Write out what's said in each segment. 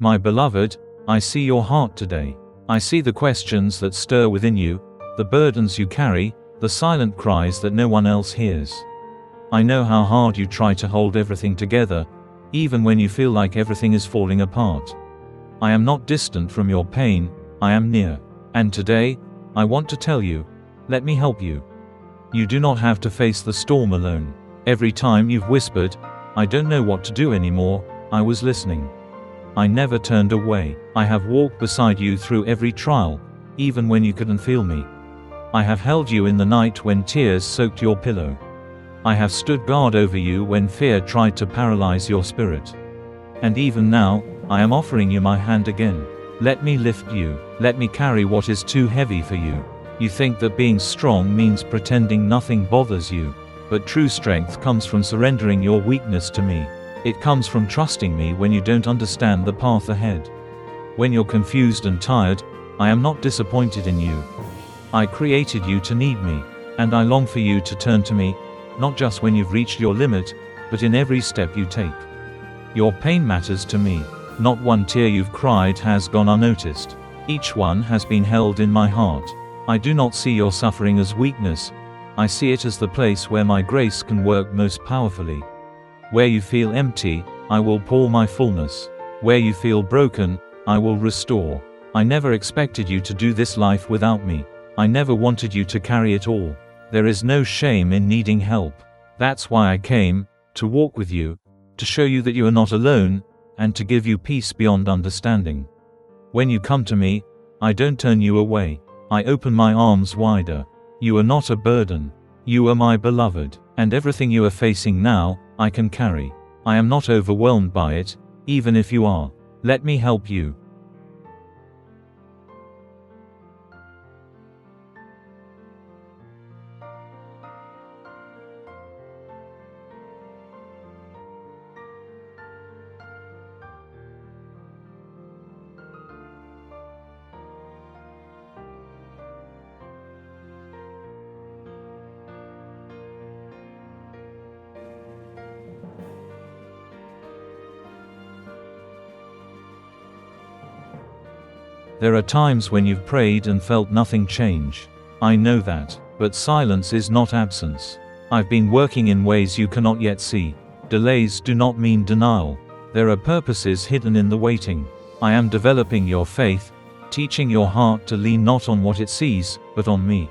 My beloved, I see your heart today. I see the questions that stir within you, the burdens you carry, the silent cries that no one else hears. I know how hard you try to hold everything together, even when you feel like everything is falling apart. I am not distant from your pain, I am near. And today, I want to tell you, let me help you. You do not have to face the storm alone. Every time you've whispered, I don't know what to do anymore, I was listening. I never turned away. I have walked beside you through every trial, even when you couldn't feel me. I have held you in the night when tears soaked your pillow. I have stood guard over you when fear tried to paralyze your spirit. And even now, I am offering you my hand again. Let me lift you. Let me carry what is too heavy for you. You think that being strong means pretending nothing bothers you, but true strength comes from surrendering your weakness to me. It comes from trusting me when you don't understand the path ahead. When you're confused and tired, I am not disappointed in you. I created you to need me, and I long for you to turn to me, not just when you've reached your limit, but in every step you take. Your pain matters to me. Not one tear you've cried has gone unnoticed. Each one has been held in my heart. I do not see your suffering as weakness. I see it as the place where my grace can work most powerfully. Where you feel empty, I will pour my fullness. Where you feel broken, I will restore. I never expected you to do this life without me. I never wanted you to carry it all. There is no shame in needing help. That's why I came, to walk with you, to show you that you are not alone, and to give you peace beyond understanding. When you come to me, I don't turn you away. I open my arms wider. You are not a burden. You are my beloved, and everything you are facing now, I can carry. I am not overwhelmed by it, even if you are. Let me help you. There are times when you've prayed and felt nothing change. I know that, but silence is not absence. I've been working in ways you cannot yet see. Delays do not mean denial. There are purposes hidden in the waiting. I am developing your faith, teaching your heart to lean not on what it sees, but on me.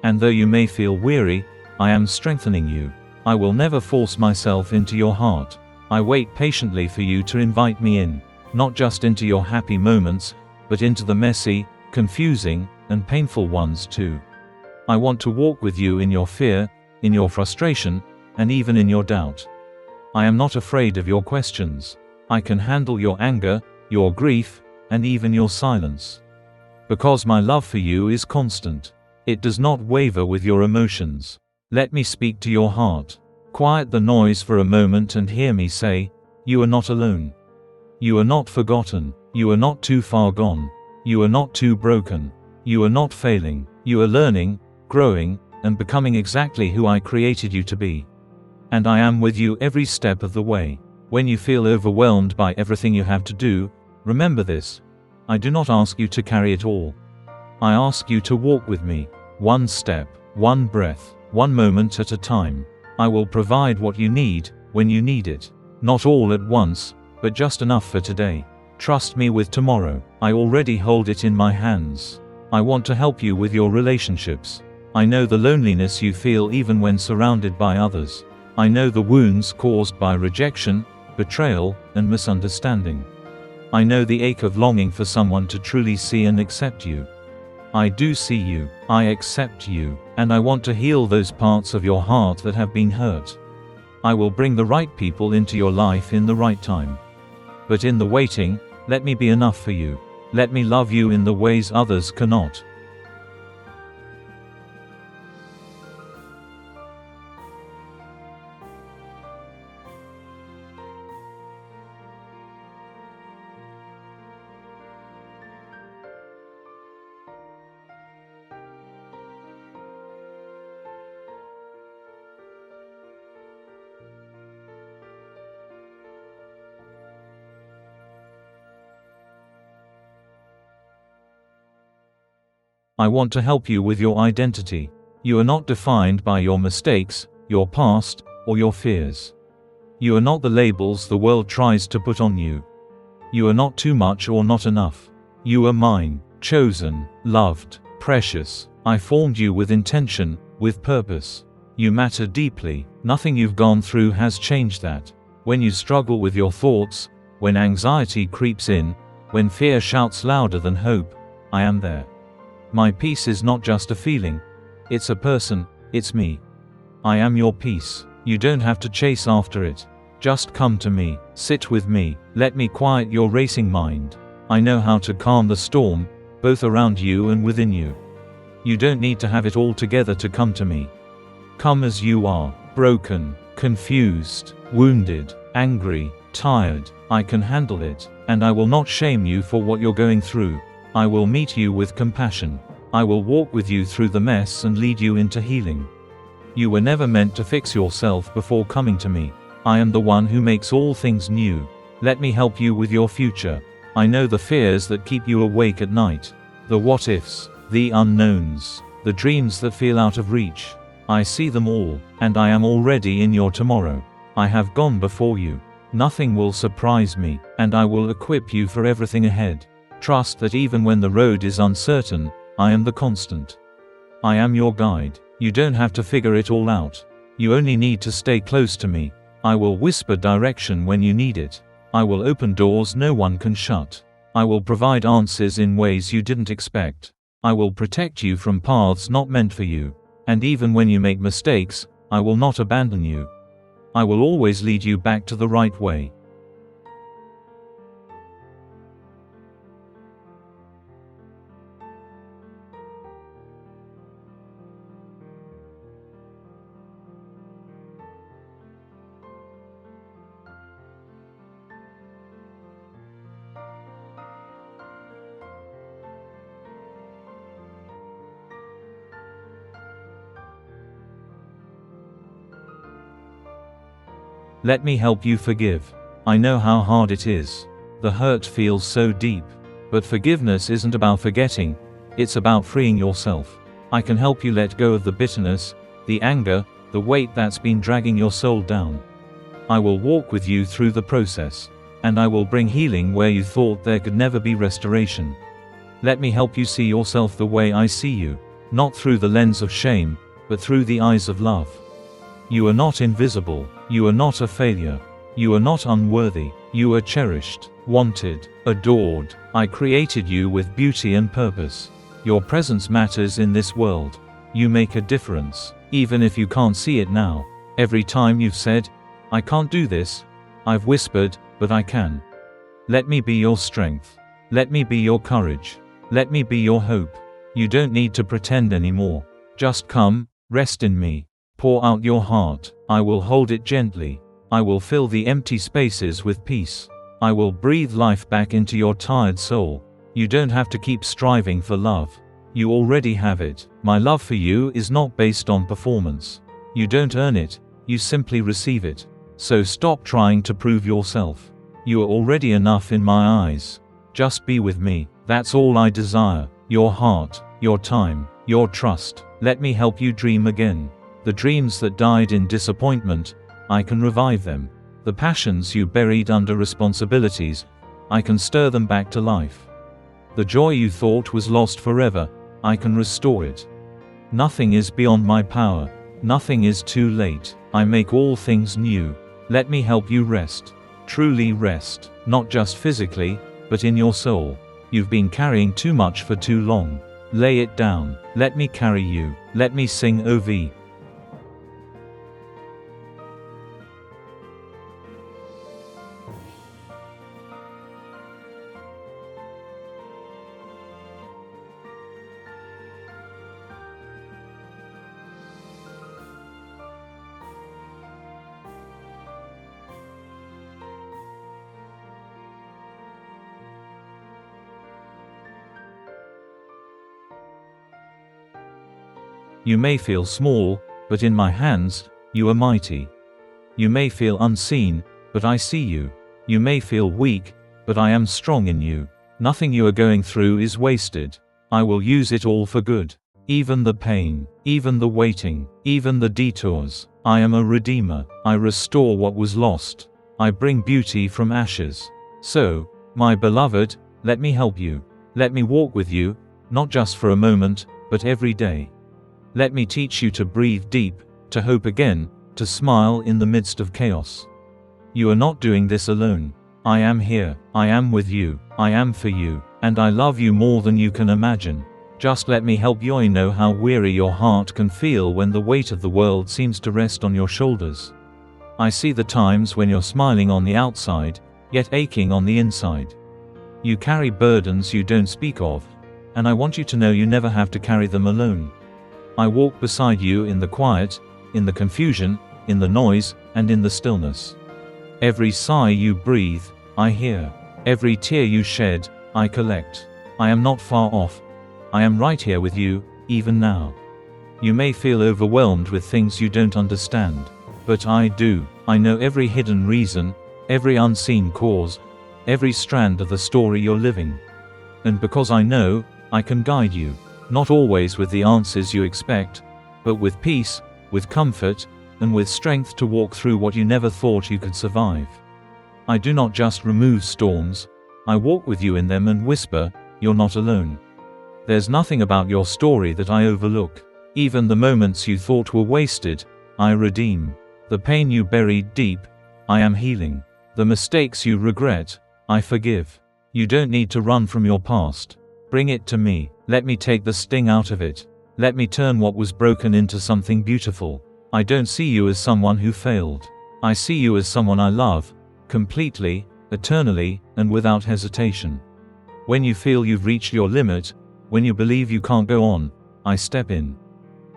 And though you may feel weary, I am strengthening you. I will never force myself into your heart. I wait patiently for you to invite me in, not just into your happy moments, but into the messy, confusing, and painful ones too. I want to walk with you in your fear, in your frustration, and even in your doubt. I am not afraid of your questions. I can handle your anger, your grief, and even your silence. Because my love for you is constant. It does not waver with your emotions. Let me speak to your heart. Quiet the noise for a moment and hear me say, you are not alone. You are not forgotten. You are not too far gone. You are not too broken. You are not failing. You are learning, growing, and becoming exactly who I created you to be. And I am with you every step of the way. When you feel overwhelmed by everything you have to do, remember this. I do not ask you to carry it all. I ask you to walk with me, one step, one breath, one moment at a time. I will provide what you need, when you need it. Not all at once, but just enough for today. Trust me with tomorrow. I already hold it in my hands. I want to help you with your relationships. I know the loneliness you feel even when surrounded by others. I know the wounds caused by rejection, betrayal, and misunderstanding. I know the ache of longing for someone to truly see and accept you. I do see you. I accept you. And I want to heal those parts of your heart that have been hurt. I will bring the right people into your life in the right time. But in the waiting, let me be enough for you. Let me love you in the ways others cannot. I want to help you with your identity. You are not defined by your mistakes, your past, or your fears. You are not the labels the world tries to put on you. You are not too much or not enough. You are mine, chosen, loved, precious. I formed you with intention, with purpose. You matter deeply. Nothing you've gone through has changed that. When you struggle with your thoughts, when anxiety creeps in, when fear shouts louder than hope, I am there. My peace is not just a feeling. It's a person, it's me. I am your peace. You don't have to chase after it. Just come to me, sit with me, let me quiet your racing mind. I know how to calm the storm, both around you and within you. You don't need to have it all together to come to me. Come as you are, broken, confused, wounded, angry, tired. I can handle it, and I will not shame you for what you're going through. I will meet you with compassion. I will walk with you through the mess and lead you into healing. You were never meant to fix yourself before coming to me. I am the one who makes all things new. Let me help you with your future. I know the fears that keep you awake at night, the what-ifs, the unknowns, the dreams that feel out of reach. I see them all, and I am already in your tomorrow. I have gone before you. Nothing will surprise me, and I will equip you for everything ahead. Trust that even when the road is uncertain, I am the constant. I am your guide. You don't have to figure it all out. You only need to stay close to me. I will whisper direction when you need it. I will open doors no one can shut. I will provide answers in ways you didn't expect. I will protect you from paths not meant for you. And even when you make mistakes, I will not abandon you. I will always lead you back to the right way. Let me help you forgive. I know how hard it is. The hurt feels so deep. But forgiveness isn't about forgetting, it's about freeing yourself. I can help you let go of the bitterness, the anger, the weight that's been dragging your soul down. I will walk with you through the process, and I will bring healing where you thought there could never be restoration. Let me help you see yourself the way I see you, not through the lens of shame, but through the eyes of love. You are not invisible. You are not a failure. You are not unworthy. You are cherished, wanted, adored. I created you with beauty and purpose. Your presence matters in this world. You make a difference, even if you can't see it now. Every time you've said, I can't do this, I've whispered, but I can. Let me be your strength. Let me be your courage. Let me be your hope. You don't need to pretend anymore. Just come, rest in me. Pour out your heart. I will hold it gently. I will fill the empty spaces with peace. I will breathe life back into your tired soul. You don't have to keep striving for love. You already have it. My love for you is not based on performance. You don't earn it, you simply receive it. So stop trying to prove yourself. You are already enough in my eyes. Just be with me. That's all I desire. Your heart, your time, your trust. Let me help you dream again. The dreams that died in disappointment, I can revive them. The passions you buried under responsibilities, I can stir them back to life. The joy you thought was lost forever, I can restore it. Nothing is beyond my power. Nothing is too late. I make all things new. Let me help you rest. Truly rest, not just physically, but in your soul. You've been carrying too much for too long. Lay it down. Let me carry you. Let me sing OV. You may feel small, but in my hands, you are mighty. You may feel unseen, but I see you. You may feel weak, but I am strong in you. Nothing you are going through is wasted. I will use it all for good. Even the pain, even the waiting, even the detours. I am a redeemer. I restore what was lost. I bring beauty from ashes. So, my beloved, let me help you. Let me walk with you, not just for a moment, but every day. Let me teach you to breathe deep, to hope again, to smile in the midst of chaos. You are not doing this alone. I am here. I am with you. I am for you. And I love you more than you can imagine. Just let me help you. I know how weary your heart can feel when the weight of the world seems to rest on your shoulders. I see the times when you're smiling on the outside, yet aching on the inside. You carry burdens you don't speak of, and I want you to know you never have to carry them alone. I walk beside you in the quiet, in the confusion, in the noise, and in the stillness. Every sigh you breathe, I hear. Every tear you shed, I collect. I am not far off. I am right here with you, even now. You may feel overwhelmed with things you don't understand, but I do. I know every hidden reason, every unseen cause, every strand of the story you're living. And because I know, I can guide you, not always with the answers you expect, but with peace, with comfort, and with strength to walk through what you never thought you could survive. I do not just remove storms, I walk with you in them and whisper, you're not alone. There's nothing about your story that I overlook. Even the moments you thought were wasted, I redeem. The pain you buried deep, I am healing. The mistakes you regret, I forgive. You don't need to run from your past. Bring it to me. Let me take the sting out of it. Let me turn what was broken into something beautiful. I don't see you as someone who failed. I see you as someone I love, completely, eternally, and without hesitation. When you feel you've reached your limit, when you believe you can't go on, I step in.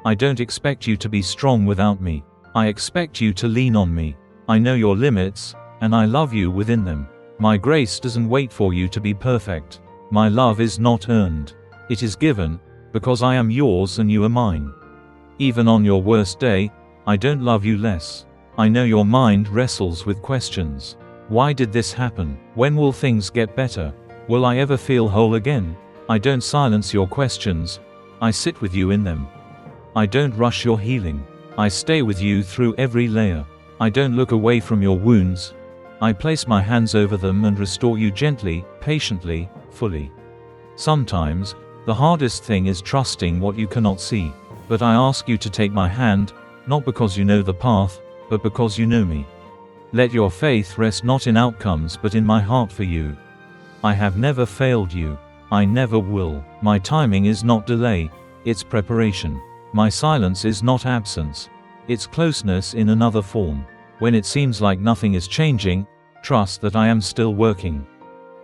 I don't expect you to be strong without me. I expect you to lean on me. I know your limits, and I love you within them. My grace doesn't wait for you to be perfect. My love is not earned. It is given, because I am yours and you are mine. Even on your worst day, I don't love you less. I know your mind wrestles with questions. Why did this happen? When will things get better? Will I ever feel whole again? I don't silence your questions. I sit with you in them. I don't rush your healing. I stay with you through every layer. I don't look away from your wounds. I place my hands over them and restore you gently, patiently, fully. Sometimes, the hardest thing is trusting what you cannot see. But I ask you to take my hand, not because you know the path, but because you know me. Let your faith rest not in outcomes but in my heart for you. I have never failed you. I never will. My timing is not delay, it's preparation. My silence is not absence, it's closeness in another form. When it seems like nothing is changing, trust that I am still working.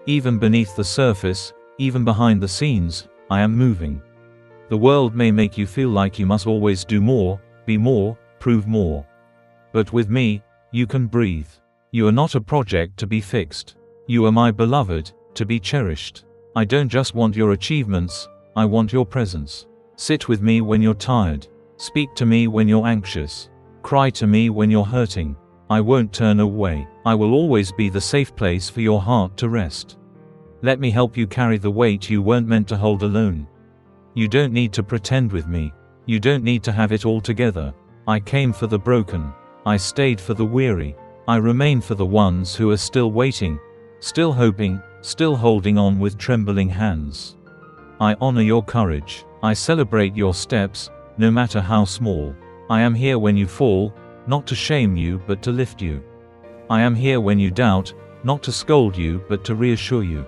Even beneath the surface, even behind the scenes, I am moving. The world may make you feel like you must always do more, be more, prove more. But with me, you can breathe. You are not a project to be fixed. You are my beloved, to be cherished. I don't just want your achievements, I want your presence. Sit with me when you're tired. Speak to me when you're anxious. Cry to me when you're hurting. I won't turn away. I will always be the safe place for your heart to rest. Let me help you carry the weight you weren't meant to hold alone. You don't need to pretend with me. You don't need to have it all together. I came for the broken. I stayed for the weary. I remain for the ones who are still waiting, still hoping, still holding on with trembling hands. I honor your courage. I celebrate your steps, no matter how small. I am here when you fall, not to shame you but to lift you. I am here when you doubt, not to scold you but to reassure you.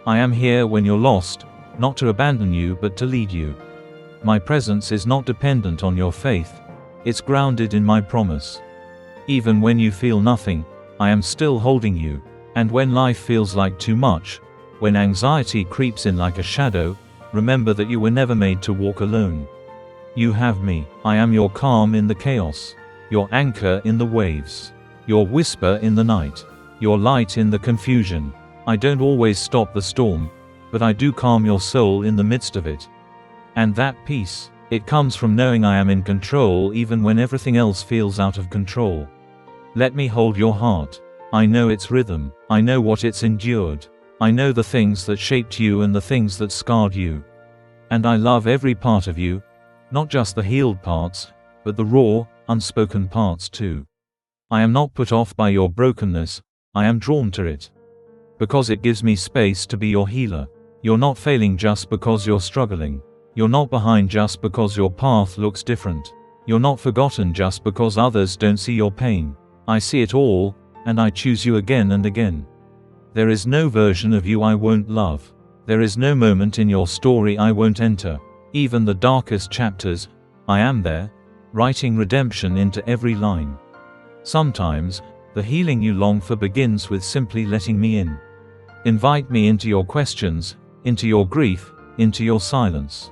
I am here when you're lost, not to abandon you but to lead you. My presence is not dependent on your faith, it's grounded in my promise. Even when you feel nothing, I am still holding you. And when life feels like too much, when anxiety creeps in like a shadow, remember that you were never made to walk alone. You have me. I am your calm in the chaos, your anchor in the waves, your whisper in the night, your light in the confusion. I don't always stop the storm, but I do calm your soul in the midst of it. And that peace, it comes from knowing I am in control even when everything else feels out of control. Let me hold your heart. I know its rhythm. I know what it's endured. I know the things that shaped you and the things that scarred you. And I love every part of you, not just the healed parts, but the raw, unspoken parts too. I am not put off by your brokenness, I am drawn to it. Because it gives me space to be your healer. You're not failing just because you're struggling. You're not behind just because your path looks different. You're not forgotten just because others don't see your pain. I see it all, and I choose you again and again. There is no version of you I won't love. There is no moment in your story I won't enter. Even the darkest chapters, I am there, writing redemption into every line. Sometimes, the healing you long for begins with simply letting me in. Invite me into your questions, into your grief, into your silence.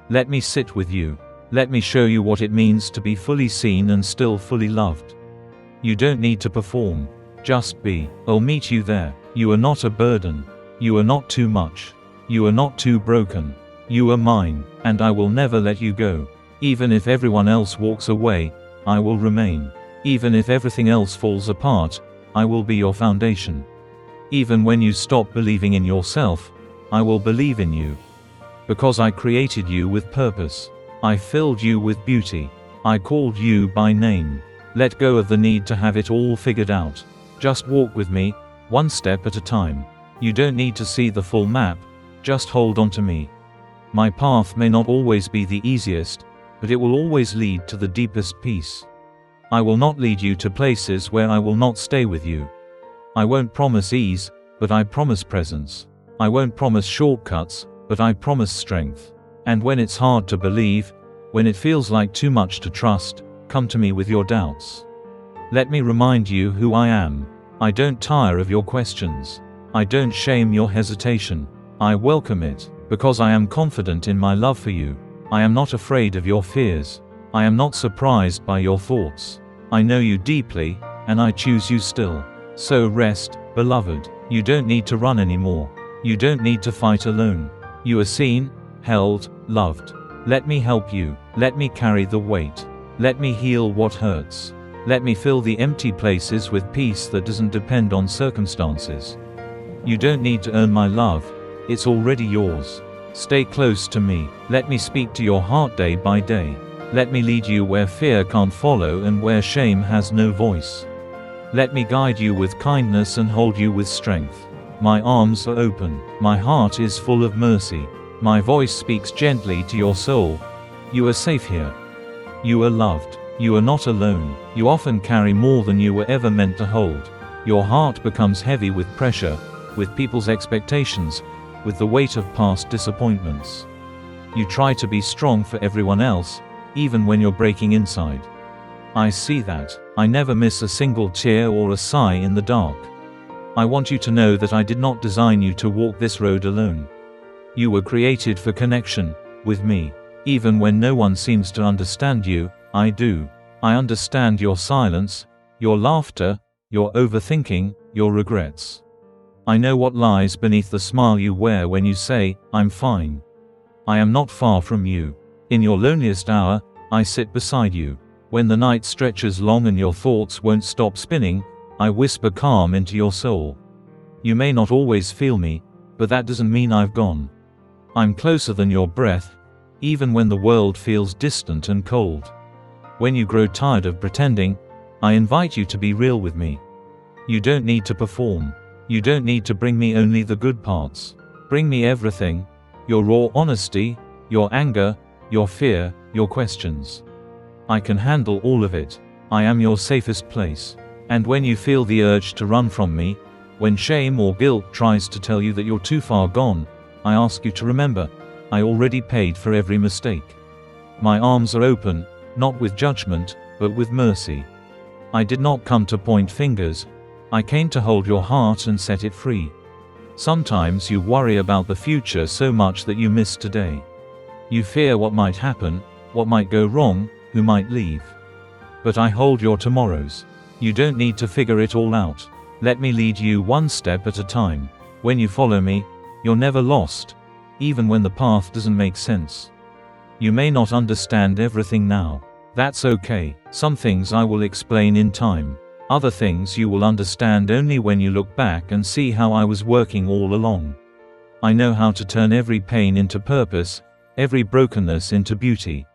Let me sit with you. Let me show you what it means to be fully seen and still fully loved. You don't need to perform. Just be. I'll meet you there. You are not a burden. You are not too much. You are not too broken. You are mine, and I will never let you go. Even if everyone else walks away, I will remain. Even if everything else falls apart, I will be your foundation. Even when you stop believing in yourself, I will believe in you. Because I created you with purpose. I filled you with beauty. I called you by name. Let go of the need to have it all figured out. Just walk with me, one step at a time. You don't need to see the full map, just hold on to me. My path may not always be the easiest, but it will always lead to the deepest peace. I will not lead you to places where I will not stay with you. I won't promise ease, but I promise presence. I won't promise shortcuts, but I promise strength. And when it's hard to believe, when it feels like too much to trust, come to me with your doubts. Let me remind you who I am. I don't tire of your questions. I don't shame your hesitation. I welcome it, because I am confident in my love for you. I am not afraid of your fears. I am not surprised by your thoughts. I know you deeply, and I choose you still. So rest, beloved. You don't need to run anymore. You don't need to fight alone. You are seen, held, loved. Let me help you. Let me carry the weight. Let me heal what hurts. Let me fill the empty places with peace that doesn't depend on circumstances. You don't need to earn my love. It's already yours. Stay close to me. Let me speak to your heart day by day. Let me lead you where fear can't follow and where shame has no voice. Let me guide you with kindness and hold you with strength. My arms are open. My heart is full of mercy. My voice speaks gently to your soul. You are safe here. You are loved. You are not alone. You often carry more than you were ever meant to hold. Your heart becomes heavy with pressure, with people's expectations, with the weight of past disappointments. You try to be strong for everyone else, even when you're breaking inside. I see that. I never miss a single tear or a sigh in the dark. I want you to know that I did not design you to walk this road alone. You were created for connection with me. Even when no one seems to understand you, I do. I understand your silence, your laughter, your overthinking, your regrets. I know what lies beneath the smile you wear when you say, "I'm fine." I am not far from you. In your loneliest hour, I sit beside you. When the night stretches long and your thoughts won't stop spinning, I whisper calm into your soul. You may not always feel me, but that doesn't mean I've gone. I'm closer than your breath, even when the world feels distant and cold. When you grow tired of pretending, I invite you to be real with me. You don't need to perform. You don't need to bring me only the good parts. Bring me everything, your raw honesty, your anger, your fear, your questions. I can handle all of it. I am your safest place. And when you feel the urge to run from me, when shame or guilt tries to tell you that you're too far gone, I ask you to remember, I already paid for every mistake. My arms are open, not with judgment, but with mercy. I did not come to point fingers. I came to hold your heart and set it free. Sometimes you worry about the future so much that you miss today. You fear what might happen, what might go wrong, who might leave. But I hold your tomorrows. You don't need to figure it all out. Let me lead you one step at a time. When you follow me, you're never lost, even when the path doesn't make sense. You may not understand everything now. That's okay. Some things I will explain in time. Other things you will understand only when you look back and see how I was working all along. I know how to turn every pain into purpose, every brokenness into beauty.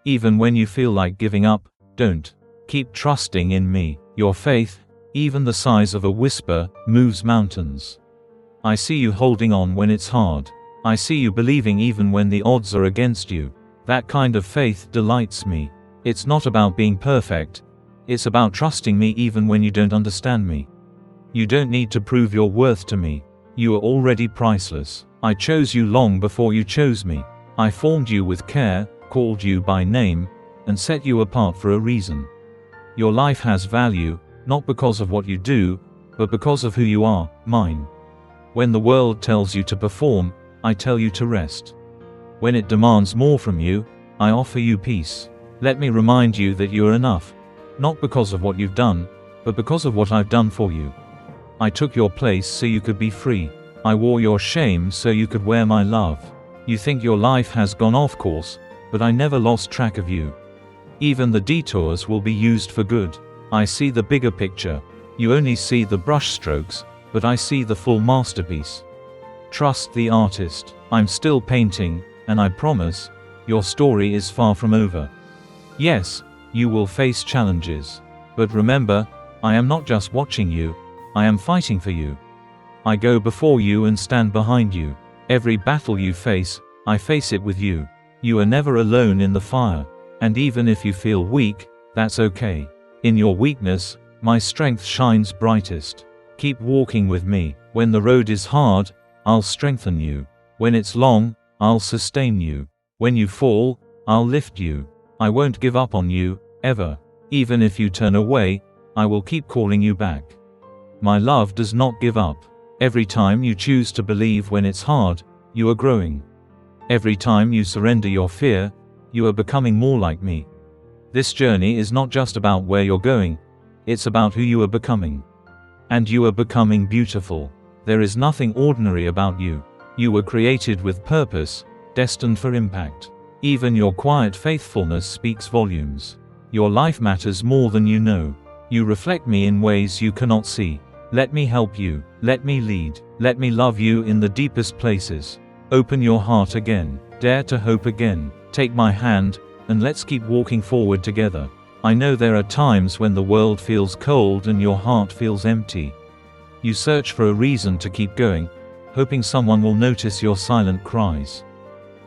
Even when you feel like giving up, don't. Keep trusting in me. Your faith, even the size of a whisper, moves mountains. I see you holding on when it's hard. I see you believing even when the odds are against you. That kind of faith delights me. It's not about being perfect. It's about trusting me even when you don't understand me. You don't need to prove your worth to me. You are already priceless. I chose you long before you chose me. I formed you with care, called you by name, and set you apart for a reason. Your life has value, not because of what you do, but because of who you are, mine. When the world tells you to perform, I tell you to rest. When it demands more from you, I offer you peace. Let me remind you that you are enough, not because of what you've done, but because of what I've done for you. I took your place so you could be free. I wore your shame so you could wear my love. You think your life has gone off course, but I never lost track of you. Even the detours will be used for good. I see the bigger picture. You only see the brushstrokes, but I see the full masterpiece. Trust the artist. I'm still painting, and I promise, your story is far from over. Yes, you will face challenges. But remember, I am not just watching you, I am fighting for you. I go before you and stand behind you. Every battle you face, I face it with you. You are never alone in the fire. And even if you feel weak, that's okay. In your weakness, my strength shines brightest. Keep walking with me. When the road is hard, I'll strengthen you. When it's long, I'll sustain you. When you fall, I'll lift you. I won't give up on you, ever. Even if you turn away, I will keep calling you back. My love does not give up. Every time you choose to believe when it's hard, you are growing. Every time you surrender your fear, you are becoming more like me. This journey is not just about where you're going, it's about who you are becoming. And you are becoming beautiful. There is nothing ordinary about you. You were created with purpose, destined for impact. Even your quiet faithfulness speaks volumes. Your life matters more than you know. You reflect me in ways you cannot see. Let me help you. Let me lead. Let me love you in the deepest places. Open your heart again. Dare to hope again. Take my hand, and let's keep walking forward together. I know there are times when the world feels cold and your heart feels empty. You search for a reason to keep going, hoping someone will notice your silent cries.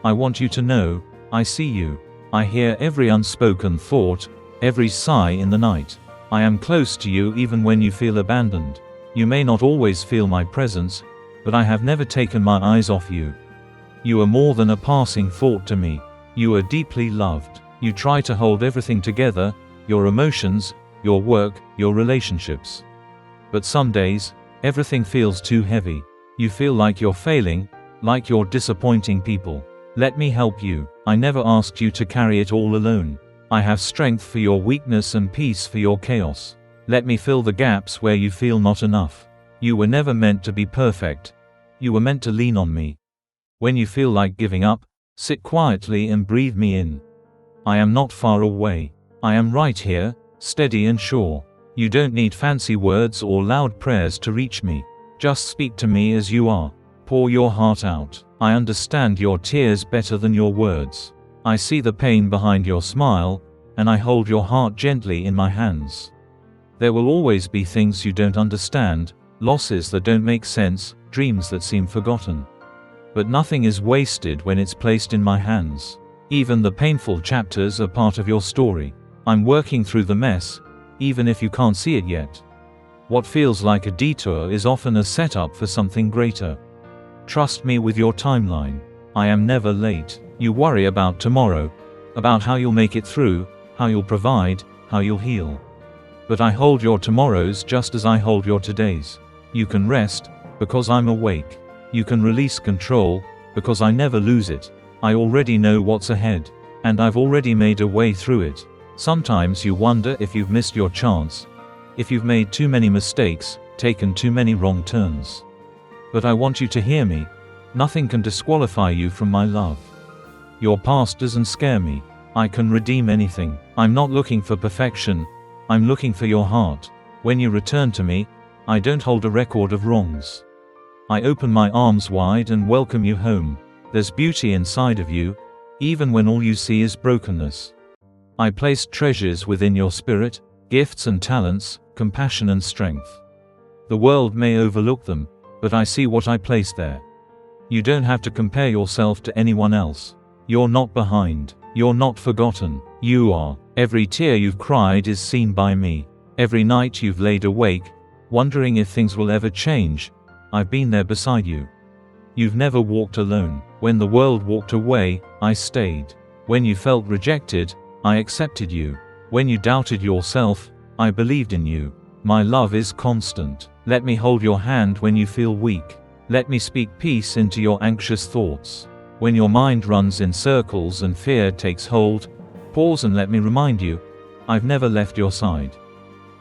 I want you to know, I see you. I hear every unspoken thought, every sigh in the night. I am close to you even when you feel abandoned. You may not always feel my presence, but I have never taken my eyes off you. You are more than a passing thought to me. You are deeply loved. You try to hold everything together, your emotions, your work, your relationships. But some days, everything feels too heavy. You feel like you're failing, like you're disappointing people. Let me help you. I never asked you to carry it all alone. I have strength for your weakness and peace for your chaos. Let me fill the gaps where you feel not enough. You were never meant to be perfect. You were meant to lean on me. When you feel like giving up, sit quietly and breathe me in. I am not far away. I am right here, steady and sure. You don't need fancy words or loud prayers to reach me. Just speak to me as you are. Pour your heart out. I understand your tears better than your words. I see the pain behind your smile, and I hold your heart gently in my hands. There will always be things you don't understand, losses that don't make sense, dreams that seem forgotten. But nothing is wasted when it's placed in my hands. Even the painful chapters are part of your story. I'm working through the mess, even if you can't see it yet. What feels like a detour is often a setup for something greater. Trust me with your timeline. I am never late. You worry about tomorrow, about how you'll make it through, how you'll provide, how you'll heal. But I hold your tomorrows just as I hold your todays. You can rest, because I'm awake. You can release control, because I never lose it. I already know what's ahead, and I've already made a way through it. Sometimes you wonder if you've missed your chance, if you've made too many mistakes, taken too many wrong turns. But I want you to hear me. Nothing can disqualify you from my love. Your past doesn't scare me. I can redeem anything. I'm not looking for perfection. I'm looking for your heart. When you return to me, I don't hold a record of wrongs. I open my arms wide and welcome you home. There's beauty inside of you, even when all you see is brokenness. I placed treasures within your spirit, gifts and talents, compassion and strength. The world may overlook them, but I see what I placed there. You don't have to compare yourself to anyone else. You're not behind. You're not forgotten. You are. Every tear you've cried is seen by me. Every night you've laid awake, wondering if things will ever change, I've been there beside you. You've never walked alone. When the world walked away, I stayed. When you felt rejected, I accepted you. When you doubted yourself, I believed in you. My love is constant. Let me hold your hand when you feel weak. Let me speak peace into your anxious thoughts. When your mind runs in circles and fear takes hold, pause and let me remind you, I've never left your side.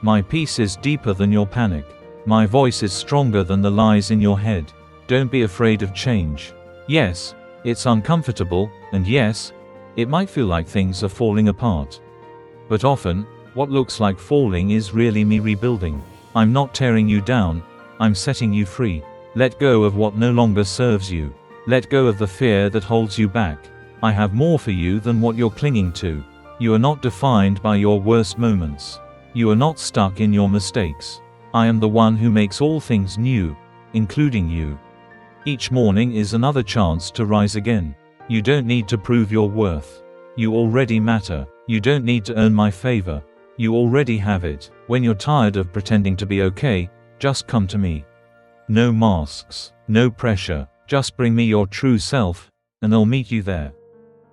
My peace is deeper than your panic. My voice is stronger than the lies in your head. Don't be afraid of change. Yes, it's uncomfortable, and yes, it might feel like things are falling apart. But often, what looks like falling is really me rebuilding. I'm not tearing you down, I'm setting you free. Let go of what no longer serves you. Let go of the fear that holds you back. I have more for you than what you're clinging to. You are not defined by your worst moments. You are not stuck in your mistakes. I am the one who makes all things new, including you. Each morning is another chance to rise again. You don't need to prove your worth. You already matter. You don't need to earn my favor. You already have it. When you're tired of pretending to be okay, just come to me. No masks, no pressure. Just bring me your true self, and I'll meet you there.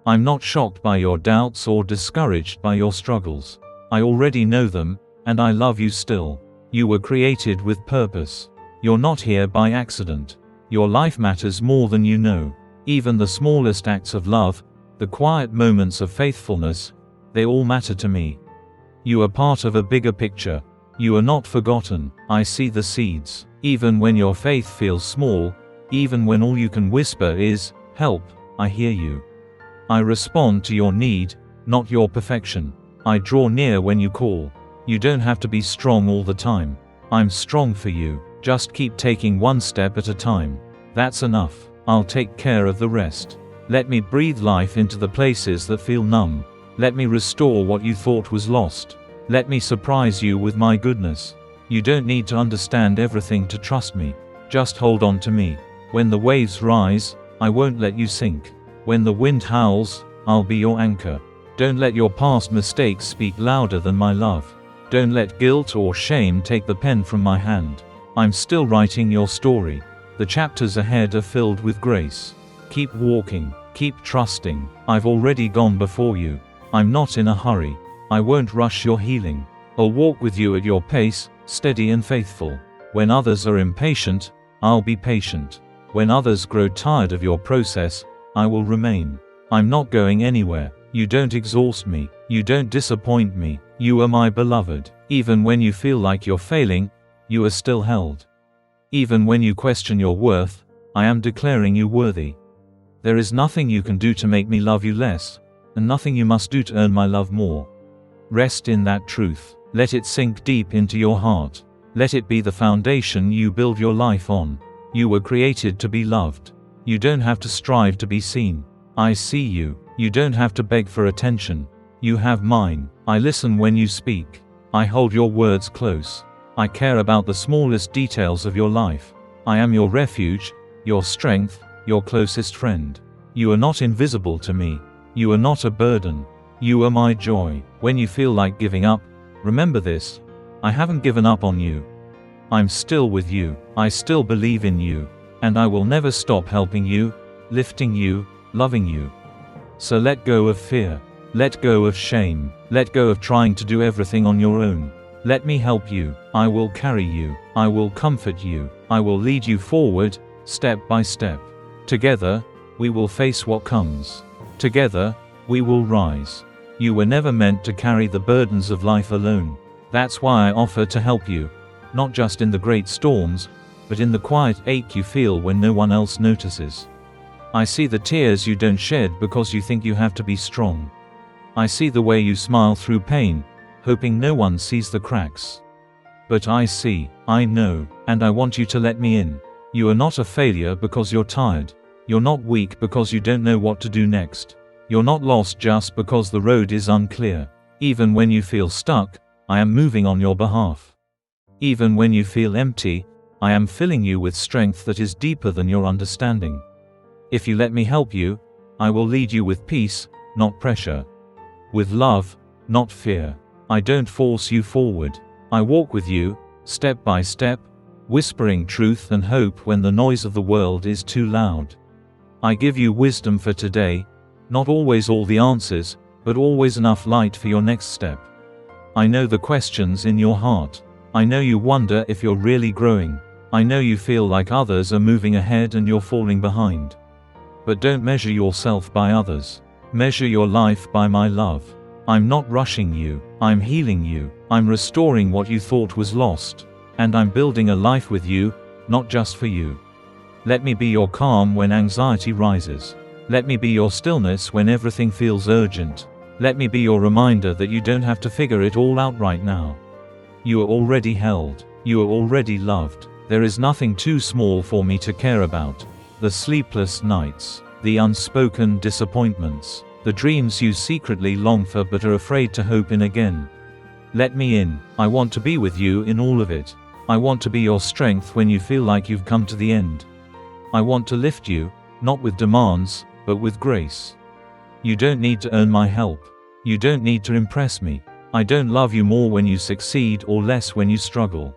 I'm not shocked by your doubts or discouraged by your struggles. I already know them, and I love you still. You were created with purpose. You're not here by accident. Your life matters more than you know. Even the smallest acts of love, the quiet moments of faithfulness, they all matter to me. You are part of a bigger picture. You are not forgotten. I see the seeds. Even when your faith feels small, even when all you can whisper is, help, I hear you. I respond to your need, not your perfection. I draw near when you call. You don't have to be strong all the time. I'm strong for you. Just keep taking one step at a time. That's enough. I'll take care of the rest. Let me breathe life into the places that feel numb. Let me restore what you thought was lost. Let me surprise you with my goodness. You don't need to understand everything to trust me. Just hold on to me. When the waves rise, I won't let you sink. When the wind howls, I'll be your anchor. Don't let your past mistakes speak louder than my love. Don't let guilt or shame take the pen from my hand. I'm still writing your story. The chapters ahead are filled with grace. Keep walking, keep trusting. I've already gone before you. I'm not in a hurry. I won't rush your healing. I'll walk with you at your pace, steady and faithful. When others are impatient, I'll be patient. When others grow tired of your process, I will remain. I'm not going anywhere. You don't exhaust me. You don't disappoint me. You are my beloved. Even when you feel like you're failing, you are still held. Even when you question your worth, I am declaring you worthy. There is nothing you can do to make me love you less, and nothing you must do to earn my love more. Rest in that truth. Let it sink deep into your heart. Let it be the foundation you build your life on. You were created to be loved. You don't have to strive to be seen. I see you. You don't have to beg for attention. You have mine. I listen when you speak. I hold your words close. I care about the smallest details of your life. I am your refuge, your strength, your closest friend. You are not invisible to me. You are not a burden. You are my joy. When you feel like giving up, remember this. I haven't given up on you. I'm still with you. I still believe in you. And I will never stop helping you, lifting you, loving you. So let go of fear. Let go of shame. Let go of trying to do everything on your own. Let me help you. I will carry you. I will comfort you. I will lead you forward, step by step. Together, we will face what comes. Together, we will rise. You were never meant to carry the burdens of life alone. That's why I offer to help you. Not just in the great storms, but in the quiet ache you feel when no one else notices. I see the tears you don't shed because you think you have to be strong. I see the way you smile through pain, hoping no one sees the cracks. But I see, I know, and I want you to let me in. You are not a failure because you're tired. You're not weak because you don't know what to do next. You're not lost just because the road is unclear. Even when you feel stuck, I am moving on your behalf. Even when you feel empty, I am filling you with strength that is deeper than your understanding. If you let me help you, I will lead you with peace, not pressure. With love, not fear. I don't force you forward. I walk with you, step by step, whispering truth and hope when the noise of the world is too loud. I give you wisdom for today, not always all the answers, but always enough light for your next step. I know the questions in your heart. I know you wonder if you're really growing. I know you feel like others are moving ahead and you're falling behind. But don't measure yourself by others. Measure your life by my love. I'm not rushing you. I'm healing you. I'm restoring what you thought was lost. And I'm building a life with you, not just for you. Let me be your calm when anxiety rises. Let me be your stillness when everything feels urgent. Let me be your reminder that you don't have to figure it all out right now. You are already held. You are already loved. There is nothing too small for me to care about. The sleepless nights, the unspoken disappointments, the dreams you secretly long for but are afraid to hope in again. Let me in. I want to be with you in all of it. I want to be your strength when you feel like you've come to the end. I want to lift you, not with demands, but with grace. You don't need to earn my help. You don't need to impress me. I don't love you more when you succeed or less when you struggle.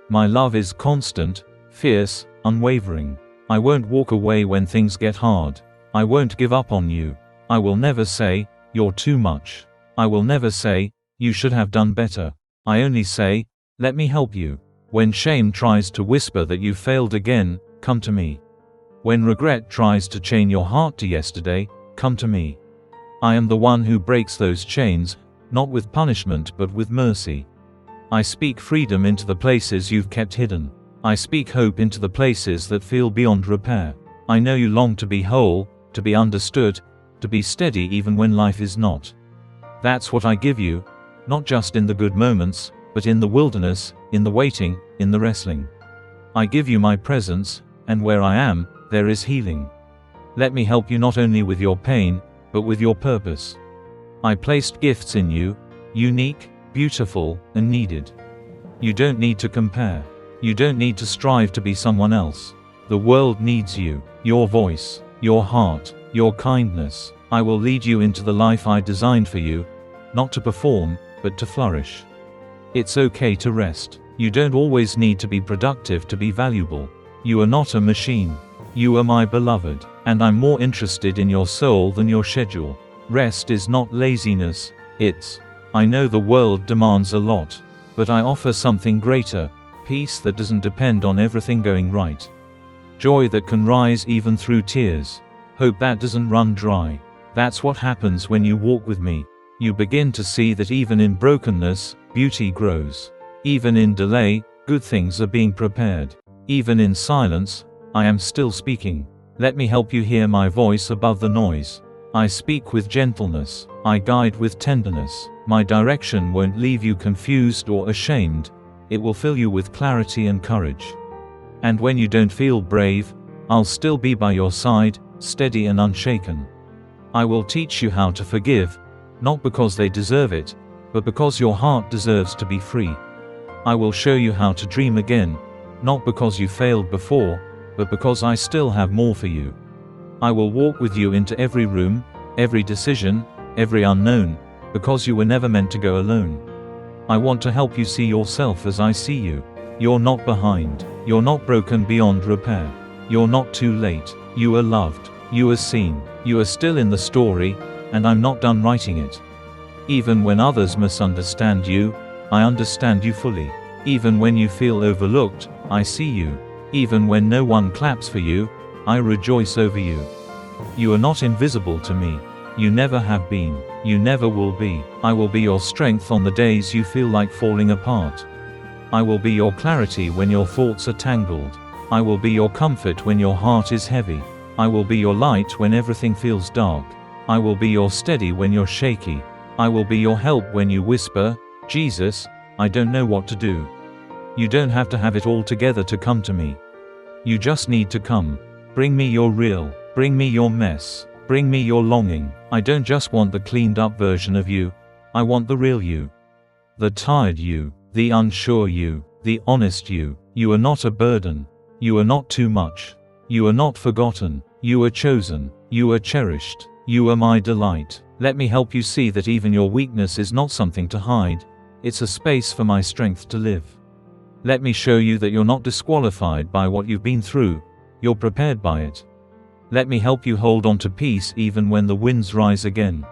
My love is constant, fierce, unwavering. I won't walk away when things get hard. I won't give up on you. I will never say, you're too much. I will never say, you should have done better. I only say, let me help you. When shame tries to whisper that you failed again, come to me. When regret tries to chain your heart to yesterday, come to me. I am the one who breaks those chains, not with punishment but with mercy. I speak freedom into the places you've kept hidden. I speak hope into the places that feel beyond repair. I know you long to be whole, to be understood, to be steady even when life is not. That's what I give you, not just in the good moments, but in the wilderness, in the waiting, in the wrestling. I give you my presence, and where I am, there is healing. Let me help you not only with your pain, but with your purpose. I placed gifts in you, unique, beautiful, and needed. You don't need to compare. You don't need to strive to be someone else. The world needs you, your voice, your heart, your kindness. I will lead you into the life I designed for you, not to perform, but to flourish. It's okay to rest. You don't always need to be productive to be valuable. You are not a machine. You are my beloved, and I'm more interested in your soul than your schedule. Rest is not laziness, it's, I know the world demands a lot, but I offer something greater, peace that doesn't depend on everything going right. Joy that can rise even through tears. Hope that doesn't run dry. That's what happens when you walk with me. You begin to see that even in brokenness, beauty grows. Even in delay, good things are being prepared. Even in silence, I am still speaking. Let me help you hear my voice above the noise. I speak with gentleness. I guide with tenderness. My direction won't leave you confused or ashamed. It will fill you with clarity and courage. And when you don't feel brave, I'll still be by your side, steady and unshaken. I will teach you how to forgive, not because they deserve it, but because your heart deserves to be free. I will show you how to dream again, not because you failed before, but because I still have more for you. I will walk with you into every room, every decision, every unknown, because you were never meant to go alone. I want to help you see yourself as I see you. You're not behind. You're not broken beyond repair. You're not too late. You are loved. You are seen. You are still in the story, and I'm not done writing it. Even when others misunderstand you, I understand you fully. Even when you feel overlooked, I see you. Even when no one claps for you, I rejoice over you. You are not invisible to me. You never have been. You never will be. I will be your strength on the days you feel like falling apart. I will be your clarity when your thoughts are tangled. I will be your comfort when your heart is heavy. I will be your light when everything feels dark. I will be your steady when you're shaky. I will be your help when you whisper, Jesus, I don't know what to do. You don't have to have it all together to come to me. You just need to come. Bring me your real. Bring me your mess. Bring me your longing. I don't just want the cleaned up version of you, I want the real you. The tired you, the unsure you, the honest you. You are not a burden. You are not too much. You are not forgotten. You are chosen. You are cherished. You are my delight. Let me help you see that even your weakness is not something to hide. It's a space for my strength to live. Let me show you that you're not disqualified by what you've been through. You're prepared by it. Let me help you hold on to peace even when the winds rise again.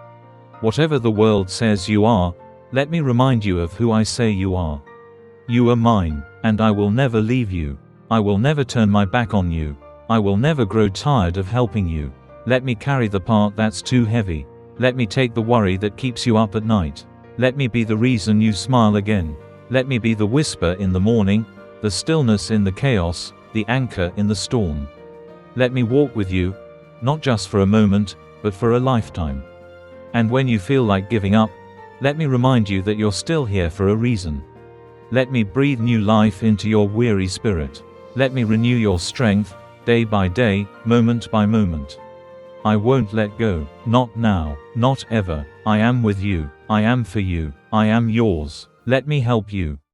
Whatever the world says you are, let me remind you of who I say you are. You are mine, and I will never leave you. I will never turn my back on you. I will never grow tired of helping you. Let me carry the part that's too heavy. Let me take the worry that keeps you up at night. Let me be the reason you smile again. Let me be the whisper in the morning, the stillness in the chaos, the anchor in the storm. Let me walk with you, not just for a moment, but for a lifetime. And when you feel like giving up, let me remind you that you're still here for a reason. Let me breathe new life into your weary spirit. Let me renew your strength, day by day, moment by moment. I won't let go, not now, not ever. I am with you, I am for you, I am yours. Let me help you.